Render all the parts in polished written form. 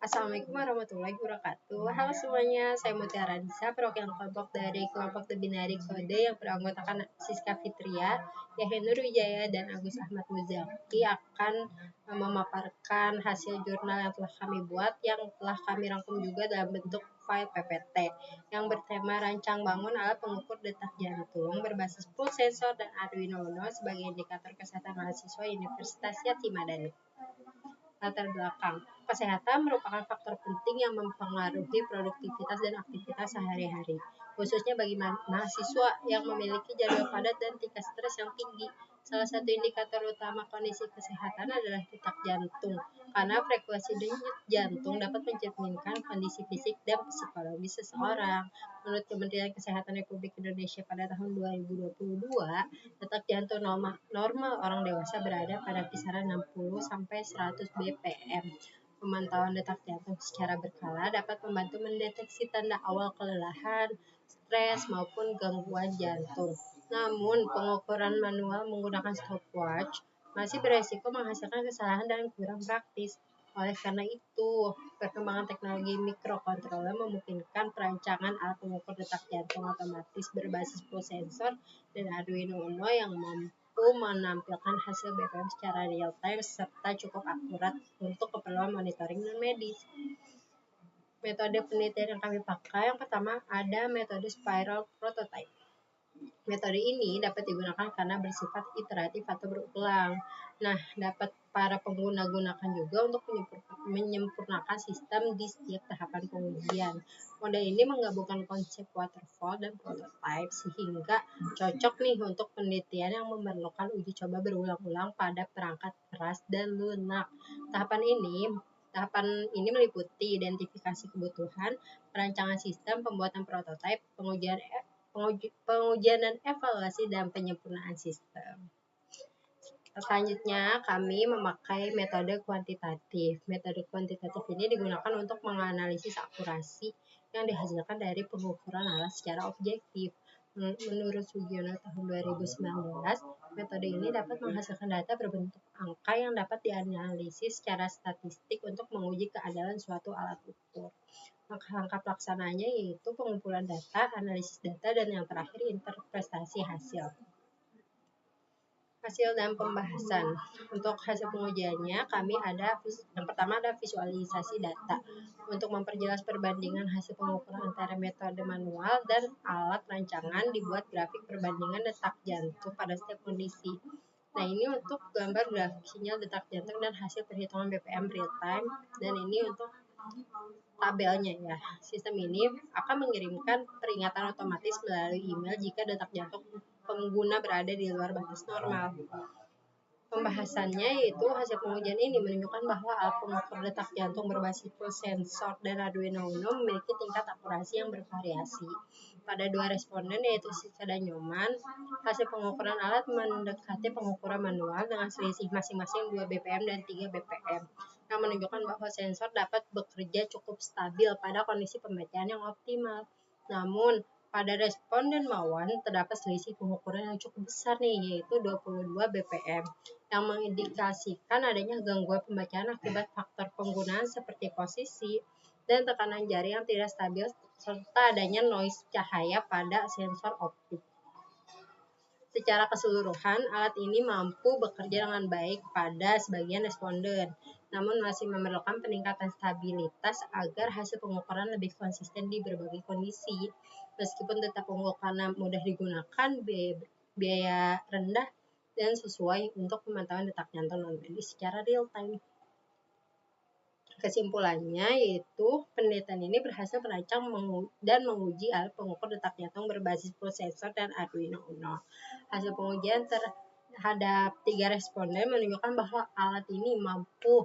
Assalamualaikum warahmatullahi wabarakatuh. Halo semuanya, saya Mutiara Disa, perwakilan kelompok dari kelompok The Binary Code yang beranggotakan Siska Fitria, Yahya Nur Wijaya, dan Agus Ahmad Muzaki akan memaparkan hasil jurnal yang telah kami buat, yang telah kami rangkum juga dalam bentuk file PPT, yang bertema rancang bangun alat pengukur detak jantung berbasis pulse sensor dan Arduino Uno sebagai indikator kesehatan mahasiswa Universitas Yatimadani. Latar belakang. Kesehatan merupakan faktor penting yang mempengaruhi produktivitas dan aktivitas sehari-hari, khususnya bagi mahasiswa yang memiliki jadwal padat dan tingkat stres yang tinggi. Salah satu indikator utama kondisi kesehatan adalah detak jantung, karena frekuensi denyut jantung dapat mencerminkan kondisi fisik dan psikologis seseorang. Menurut Kementerian Kesehatan Republik Indonesia pada tahun 2022, detak jantung normal orang dewasa berada pada kisaran 60 sampai 100 bpm. Pemantauan detak jantung secara berkala dapat membantu mendeteksi tanda awal kelelahan, stres, maupun gangguan jantung. Namun, pengukuran manual menggunakan stopwatch masih beresiko menghasilkan kesalahan dan kurang praktis. Oleh karena itu, perkembangan teknologi mikrokontroler memungkinkan perancangan alat pengukur detak jantung otomatis berbasis pulse sensor dan Arduino Uno yang mampu menampilkan hasil BPM secara real time serta cukup akurat untuk keperluan monitoring non medis. Metode penelitian yang kami pakai, yang pertama ada metode spiral prototype. Metode ini dapat digunakan karena bersifat iteratif atau berulang. Nah, dapat para pengguna gunakan juga untuk menyempurnakan sistem di setiap tahapan pengujian. Model ini menggabungkan konsep waterfall dan prototype sehingga cocok nih untuk penelitian yang memerlukan uji coba berulang-ulang pada perangkat keras dan lunak. Tahapan ini meliputi identifikasi kebutuhan, perancangan sistem, pembuatan prototipe, pengujian dan evaluasi dan penyempurnaan sistem. Selanjutnya, kami memakai metode kuantitatif. Metode kuantitatif ini digunakan untuk menganalisis akurasi yang dihasilkan dari pengukuran alat secara objektif. Menurut Sugiono tahun 2019, metode ini dapat menghasilkan data berbentuk angka yang dapat dianalisis secara statistik untuk menguji keadalan suatu alat ukur. Langkah-langkah pelaksananya yaitu pengumpulan data, analisis data, dan yang terakhir interpretasi hasil. Hasil dan pembahasan. Untuk hasil pengujiannya, yang pertama ada visualisasi data untuk memperjelas perbandingan hasil pengukuran antara metode manual dan alat rancangan. Dibuat grafik perbandingan detak jantung pada setiap kondisi. Nah, ini untuk gambar grafik sinyal detak jantung dan hasil perhitungan BPM real time, dan ini untuk tabelnya ya. Sistem ini akan mengirimkan peringatan otomatis melalui email jika detak jantung pengguna berada di luar batas normal. Pembahasannya yaitu hasil pengujian ini menunjukkan bahwa alat pengukur detak jantung berbasis pulse sensor dan Arduino Uno memiliki tingkat akurasi yang bervariasi. Pada dua responden yaitu Siska dan Nyoman, hasil pengukuran alat mendekati pengukuran manual dengan selisih masing-masing 2 bpm dan 3 bpm, yang menunjukkan bahwa sensor dapat bekerja cukup stabil pada kondisi pembacaan yang optimal. Namun, pada responden Mawan terdapat selisih pengukuran yang cukup besar nih, yaitu 22 bpm, yang mengindikasikan adanya gangguan pembacaan akibat faktor penggunaan seperti posisi dan tekanan jari yang tidak stabil serta adanya noise cahaya pada sensor optik. Secara keseluruhan, alat ini mampu bekerja dengan baik pada sebagian responden, namun masih memerlukan peningkatan stabilitas agar hasil pengukuran lebih konsisten di berbagai kondisi. Meskipun tetap unggul karena mudah digunakan, biaya rendah, dan sesuai untuk pemantauan detak jantung non-medis secara real time. Kesimpulannya yaitu penelitian ini berhasil merancang dan menguji alat pengukur detak jantung berbasis pulse sensor dan Arduino Uno. Hasil pengujian terhadap 3 responden menunjukkan bahwa alat ini mampu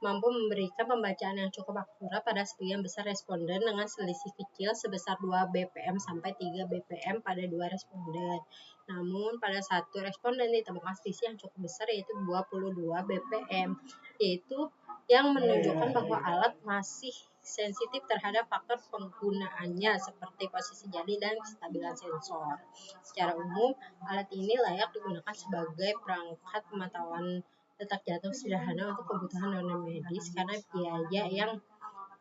memberikan pembacaan yang cukup akurat pada sebagian besar responden dengan selisih kecil sebesar 2 bpm sampai 3 bpm pada 2 responden. Namun pada satu responden ditemukan selisih yang cukup besar yaitu 22 bpm, yaitu yang menunjukkan bahwa alat masih sensitif terhadap faktor penggunaannya seperti posisi jari dan kestabilan sensor. Secara umum, alat ini layak digunakan sebagai perangkat pemantauan detak jantung sederhana untuk kebutuhan non-medis karena biaya yang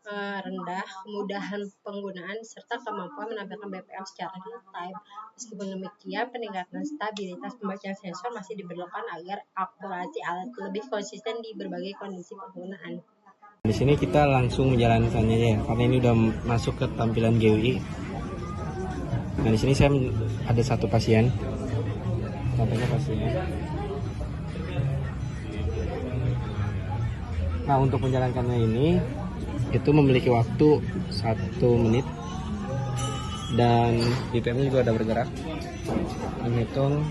rendah, kemudahan penggunaan, serta kemampuan menampilkan BPM secara real time. Meskipun demikian, peningkatan stabilitas pembacaan sensor masih diperlukan agar akurasi alat lebih konsisten di berbagai kondisi penggunaan. Di sini kita langsung menjalankannya ya, karena ini udah masuk ke tampilan GUI. Nah, di sini saya ada satu pasien. Contohnya pasien. Nah, untuk menjalankannya ini itu memiliki waktu 1 menit dan BPM juga udah bergerak, menghitung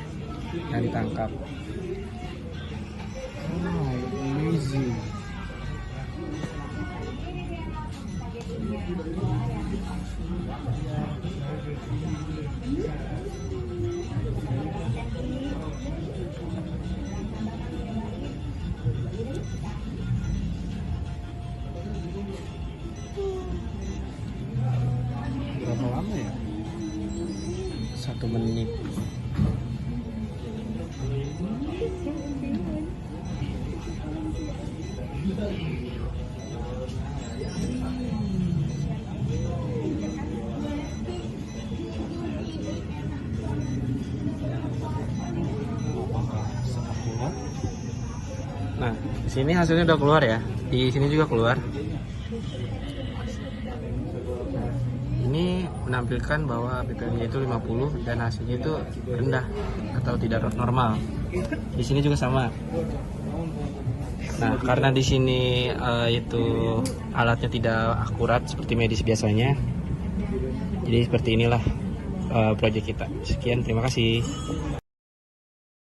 dan ditangkap. Amazing. Berapa lama ya? 1 menit. Nah, di sini hasilnya udah keluar ya. Di sini juga keluar. Ini menampilkan bahwa BPM-nya itu 50 dan hasilnya itu rendah atau tidak normal. Di sini juga sama. Nah, karena di sini itu alatnya tidak akurat seperti medis biasanya. Jadi seperti inilah proyek kita. Sekian, terima kasih.